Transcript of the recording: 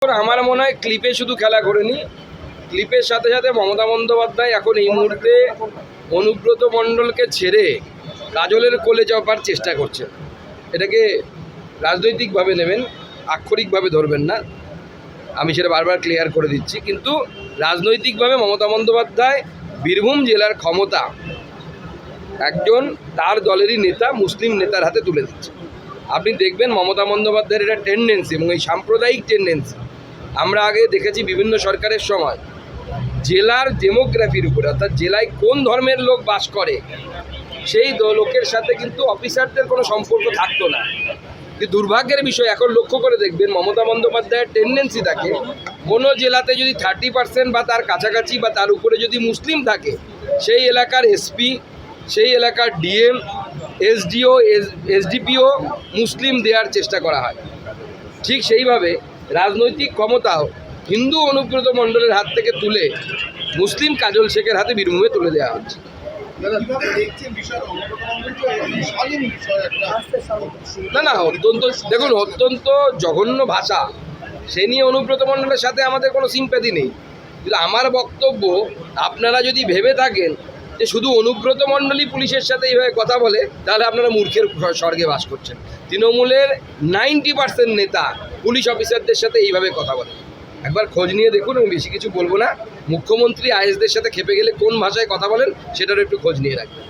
আমার মনে হয় ক্লিপে শুধু খেলা করেনি, ক্লিপের সাথে সাথে মমতা বন্দ্যোপাধ্যায় এখন এই মুহূর্তে অনুব্রত মণ্ডলকে ছেড়ে কাজলের কোলে যাওয়ার চেষ্টা করছেন। এটাকে রাজনৈতিকভাবে নেবেন, আক্ষরিকভাবে ধরবেন না, আমি সেটা বারবার ক্লিয়ার করে দিচ্ছি। কিন্তু রাজনৈতিকভাবে মমতা বন্দ্যোপাধ্যায় বীরভূম জেলার ক্ষমতা একজন তার দলেরই নেতা, মুসলিম নেতার হাতে তুলে দিচ্ছে। আপনি দেখবেন মমতা বন্দ্যোপাধ্যায়ের এটা টেন্ডেন্সি, এবং এই সাম্প্রদায়িক টেন্ডেন্সি আমরা আগে দেখেছি বিভিন্ন সরকারের সময়। জেলার ডেমোগ্রাফির উপরে, অর্থাৎ জেলায় কোন ধর্মের লোক বাস করে সেই লোকের সাথে কিন্তু অফিসারদের কোনো সম্পর্ক থাকতো না। কিন্তু দুর্ভাগ্যের বিষয় এখন লক্ষ্য করে দেখবেন মমতা বন্দ্যোপাধ্যায়ের টেন্ডেন্সি থাকে, কোনো জেলাতে যদি 30% বা তার কাছাকাছি বা তার উপরে যদি মুসলিম থাকে, সেই এলাকার এসপি, সেই এলাকার ডিএম, এসডিও, এসডিপিও মুসলিম দেওয়ার চেষ্টা করা হয়। ঠিক সেইভাবে রাজনৈতিক ক্ষমতাও হিন্দু অনুব্রত মণ্ডলের হাত থেকে তুলে মুসলিম কাজল শেখের হাতে বীরভূমে তুলে দেওয়া হচ্ছে। না, অত্যন্ত দেখুন, অত্যন্ত জঘন্য ভাষা, সে নিয়ে অনুব্রত মণ্ডলের সাথে আমাদের কোনো সিম্প্যাথি নেই। কিন্তু আমার বক্তব্য, আপনারা যদি ভেবে থাকেন যে শুধু অনুব্রত মণ্ডলই পুলিশের সাথে এইভাবে কথা বলে, তাহলে আপনারা মূর্খের স্বর্গে বাস করছেন। তৃণমূলের 90% নেতা পুলিশ অফিসারদের সাথে এইভাবে কথা বলে। একবার খোঁজ নিয়ে দেখুন, আমি বেশি কিছু বলবো না। মুখ্যমন্ত্রী আইএসদের সাথে খেপে গেলে কোন ভাষায় কথা বলেন সেটারও একটু খোঁজ নিয়ে রাখবেন।